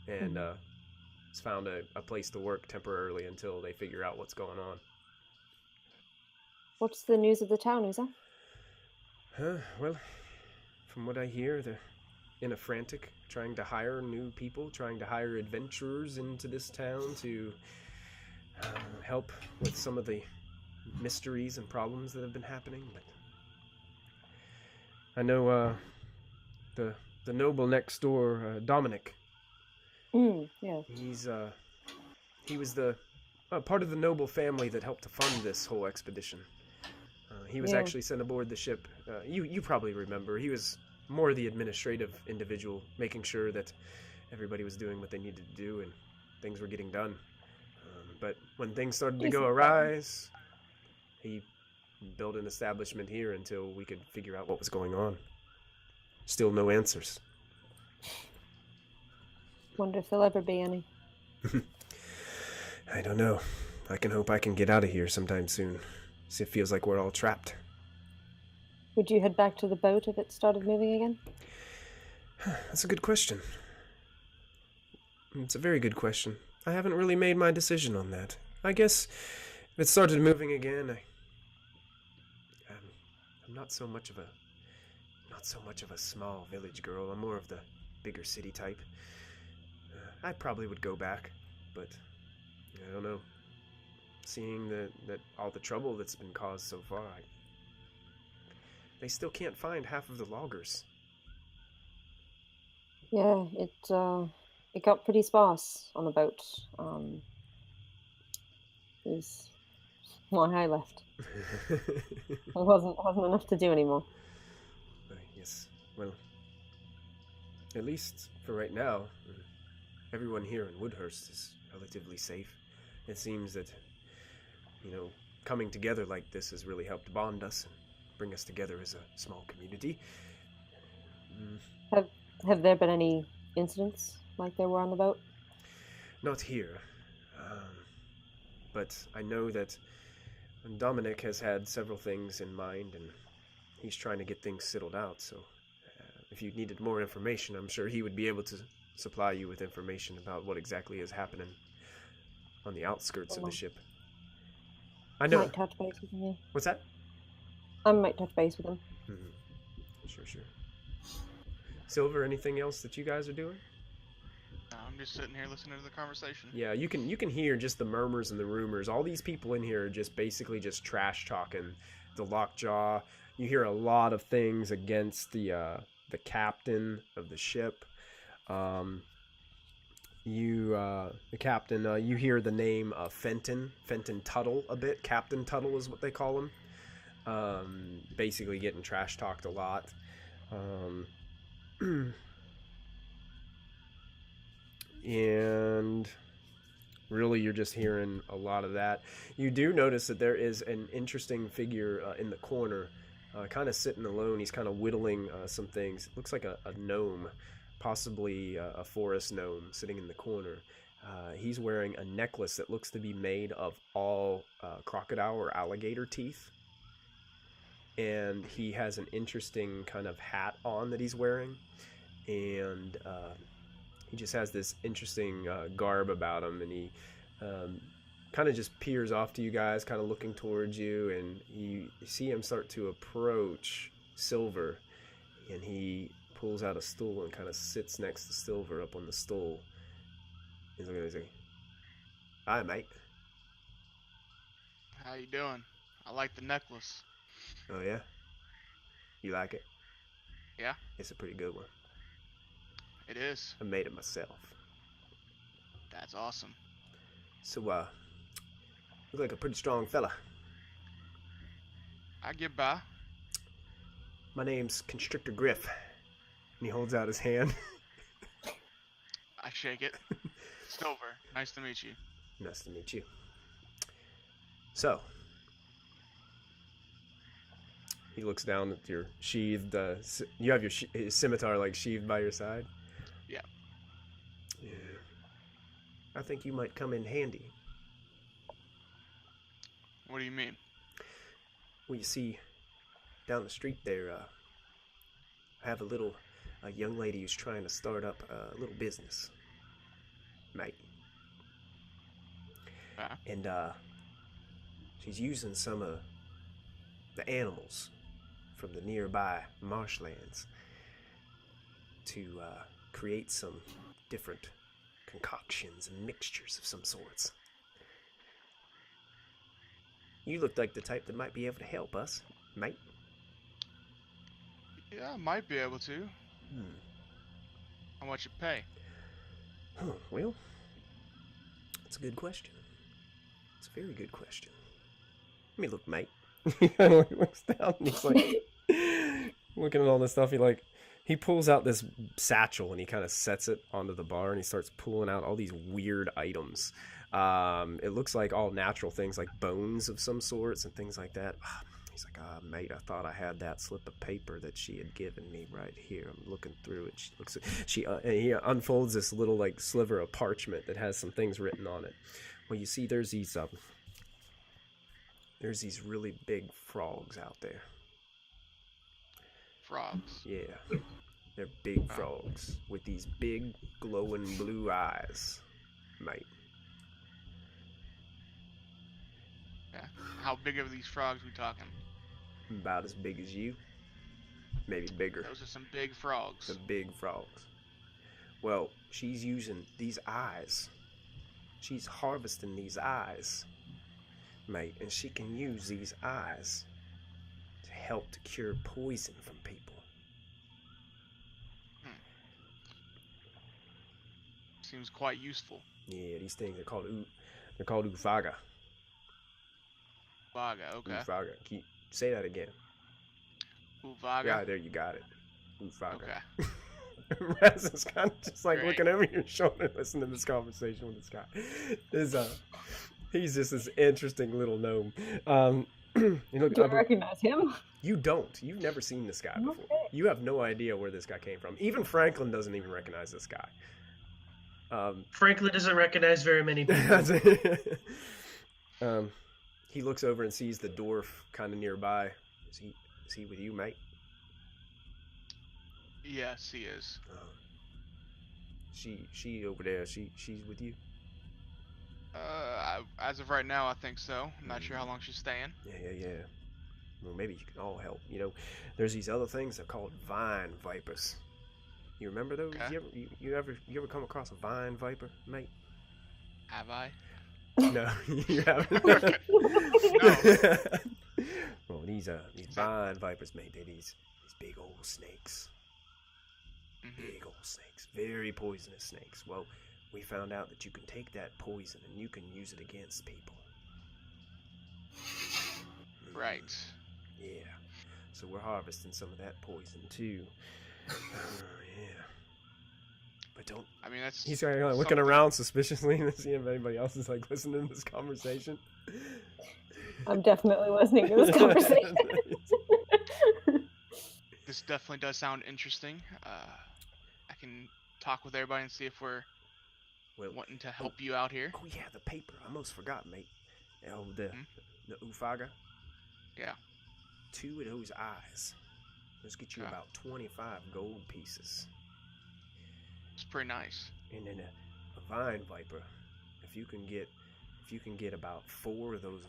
and has found a place to work temporarily until they figure out what's going on. What's the news of the town, Uza? Well, from what I hear, they're in a frantic, trying to hire new people, trying to hire adventurers into this town to help with some of the mysteries and problems that have been happening. But I know the noble next door, Dominic. Yeah. He was the part of the noble family that helped to fund this whole expedition. He was actually sent aboard the ship. You probably remember. He was more the administrative individual, making sure that everybody was doing what they needed to do and things were getting done. But when things started to go awry, he built an establishment here until we could figure out what was going on. Still no answers. Wonder if there'll ever be any. I don't know. I can hope I can get out of here sometime soon. It feels like we're all trapped. Would you head back to the boat if it started moving again? That's a good question. It's a very good question. I haven't really made my decision on that. I guess if it started moving again, I'm not so much of a small village girl. I'm more of the bigger city type. I probably would go back, but I don't know. Seeing that all the trouble that's been caused so far, they still can't find half of the loggers. Yeah, it got pretty sparse on the boat. It was why I left. It wasn't enough to do anymore. Yes, well, at least for right now, everyone here in Woodhurst is relatively safe. It seems that, coming together like this has really helped bond us and bring us together as a small community. Have there been any incidents like there were on the boat? Not here, but I know that Dominic has had several things in mind, and he's trying to get things settled out, so if you needed more information, I'm sure he would be able to supply you with information about what exactly is happening on the outskirts of the ship. I know. Might touch base with him, yeah. What's that? I might touch base with him. Mm-hmm. Sure. Silver, anything else that you guys are doing? I'm just sitting here listening to the conversation. Yeah, you can hear just the murmurs and the rumors. All these people in here are just basically just trash talking the lockjaw. You hear a lot of things against the captain of the ship. The captain. You hear the name of Fenton Tuttle a bit. Captain Tuttle is what they call him. Basically getting trash talked a lot. And really you're just hearing a lot of that. You do notice that there is an interesting figure in the corner, kind of sitting alone. He's kind of whittling some things. It looks like a gnome, possibly a forest gnome sitting in the corner. He's wearing a necklace that looks to be made of all crocodile or alligator teeth. And he has an interesting kind of hat on that he's wearing. And he just has this interesting garb about him, and he kind of just peers off to you guys, kind of looking towards you, and you see him start to approach Silver, and he pulls out a stool and kind of sits next to Silver up on the stool. He's looking at him, "Hi, mate. How you doing? I like the necklace." Oh, yeah? You like it?" Yeah. "It's a pretty good one. It is. I made it myself." That's awesome. "So, look like a pretty strong fella." I get by. "My name's Constrictor Griff." And he holds out his hand. I shake it. Silver, nice to meet you. Nice to meet you. So, he looks down at your sheathed, you have your scimitar like sheathed by your side? Yeah. Yeah. "I think you might come in handy." What do you mean? "Well, you see, down the street there, I have a young lady who's trying to start up a little business, mate. And, she's using some of the animals from the nearby marshlands to create some different concoctions and mixtures of some sorts. You look like the type that might be able to help us, mate." Yeah, I might be able to. How much you pay? Well, that's a good question. It's a very good question. Let me look, mate. He kind of looks down and he's like looking at all this stuff. He pulls out this satchel and he kind of sets it onto the bar and he starts pulling out all these weird items. It looks like all natural things like bones of some sorts and things like that. He's like, "Mate, I thought I had that slip of paper that she had given me right here. I'm looking through it." He unfolds this little like sliver of parchment that has some things written on it. Well, you see, there's these really big frogs out there. Frogs? Yeah, they're big frogs with these big glowing blue eyes, mate. Yeah. How big are these frogs we talking? About as big as you, maybe bigger. Those are some big frogs. The big frogs. Well, she's using these eyes. She's harvesting these eyes, mate, and she can use these eyes to help to cure poison from people. Seems quite useful. Yeah, these things are called Ufaga. Uvaga, okay. Ufaga. Say that again. Uvaga. Yeah, there you got it. Ufaga. Okay. Raz is kind of just like Great. looking over your shoulder, listening to this conversation with this guy. He's just this interesting little gnome. You look, Do I recognize him? you don't. You've never seen this guy before. Okay. You have no idea where this guy came from. Even Franklin doesn't even recognize this guy. Franklin doesn't recognize very many people. He looks over and sees the dwarf kind of nearby. Is he with you, mate? Yes, he is. She over there. She's with you. As of right now, I think so. I'm not sure how long she's staying. Yeah. Well, maybe you can all help. You know, there's these other things they're called vine vipers. You remember those? Okay. You ever come across a vine viper, mate? Have I? No, you haven't. No. Well, these vine vipers, mate. They're these big old snakes. Big old snakes. Very poisonous snakes. Well, we found out that you can take that poison and you can use it against people. Right. Yeah. So we're harvesting some of that poison too. Yeah. But don't. I mean, that's. He's kind of looking around suspiciously to see if anybody else is like listening to this conversation. I'm definitely listening to this conversation. This definitely does sound interesting. I can talk with everybody and see if we're wanting to help you out here. Oh yeah, the paper. I almost forgot, mate. Oh, the Ufaga. Yeah. 2 of those eyes. Let's get you Okay. about 25 gold pieces. It's pretty nice. And then a vine viper. If you can get about 4 of those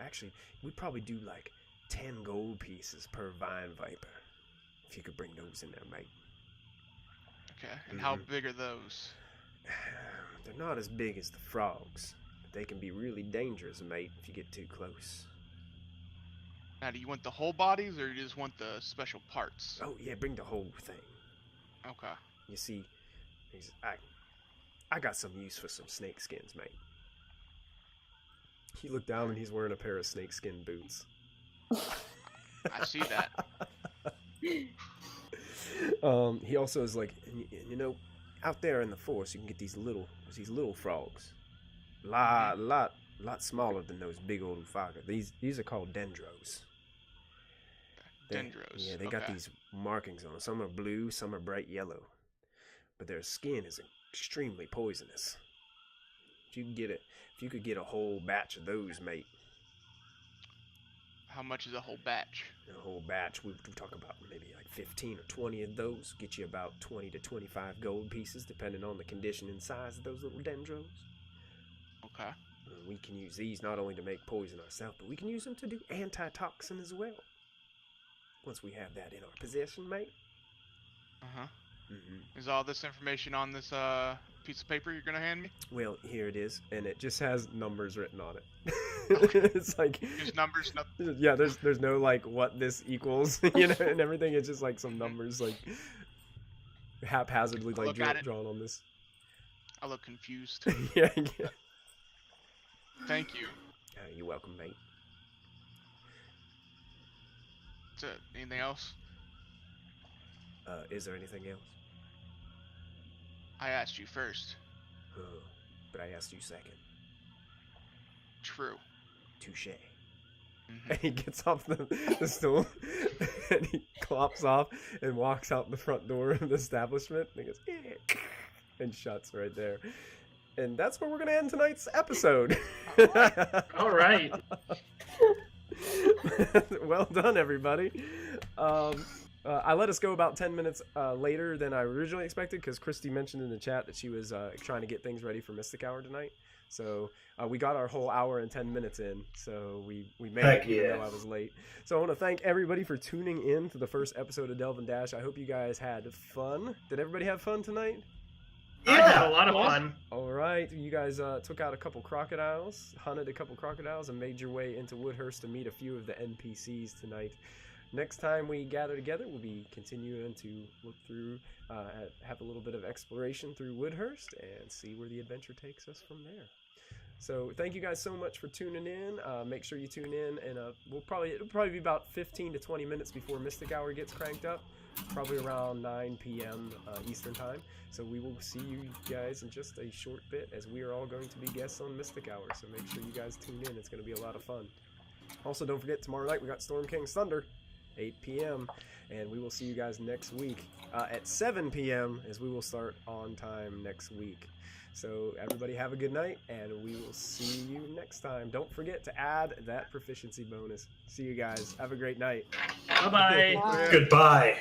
actually, we'd probably do like 10 gold pieces per vine viper. If you could bring those in there, mate. Okay. And how big are those? They're not as big as the frogs, but they can be really dangerous, mate, if you get too close. Now, do you want the whole bodies or you just want the special parts? Oh yeah, bring the whole thing. Okay. You see, I got some use for some snake skins, mate. He looked down and he's wearing a pair of snakeskin boots. I see that. He also is like, you know, out there in the forest, you can get these little frogs, lot smaller than those big old Ufaga. These are called dendros. Dendros. Yeah, they got these markings on them. Some are blue, some are bright yellow, but their skin is extremely poisonous. If you could get a whole batch of those, mate. How much is a whole batch? A whole batch, we talk about maybe like 15 or 20 of those. Get you about 20 to 25 gold pieces, depending on the condition and size of those little dendros. Okay. We can use these not only to make poison ourselves, but we can use them to do antitoxin as well. Once we have that in our possession, mate. Uh-huh. Mm-hmm. Is all this information on this piece of paper you're gonna hand me? Well, here it is, and it just has numbers written on it. Okay. It's like Just numbers, nothing. yeah. There's no like what this equals, you know, and everything. It's just like some numbers like haphazardly like drawn on this. I look confused. Yeah. Thank you. You're welcome, mate. That's it. Anything else? Is there anything else? I asked you first. But I asked you second. True. Touche. Mhm. And he gets off the stool and he clops off and walks out the front door of the establishment and he goes, "Eh," and shuts right there. And that's where we're going to end tonight's episode. All right. Well done, everybody. I let us go about 10 minutes later than I originally expected because Christy mentioned in the chat that she was trying to get things ready for Mystic Hour tonight. So we got our whole hour and 10 minutes in, so we made it even though I was late. So I want to thank everybody for tuning in to the first episode of Delve and Dash. I hope you guys had fun. Did everybody have fun tonight? I had a lot of fun. All right, you guys took out a couple crocodiles, hunted a couple crocodiles, and made your way into Woodhurst to meet a few of the NPCs tonight. next time we gather together, we'll be continuing to look through, have a little bit of exploration through Woodhurst and see where the adventure takes us from there. So thank you guys so much for tuning in. Make sure you tune in, and it'll probably be about 15 to 20 minutes before Mystic Hour gets cranked up, probably around 9 p.m. Eastern Time. So we will see you guys in just a short bit, as we are all going to be guests on Mystic Hour. So make sure you guys tune in. It's going to be a lot of fun. Also, don't forget, tomorrow night we got Storm King's Thunder, 8 p.m. And we will see you guys next week at 7 p.m. as we will start on time next week. So everybody have a good night, and we will see you next time. Don't forget to add that proficiency bonus. See you guys. Have a great night. Bye-bye. Bye. Goodbye.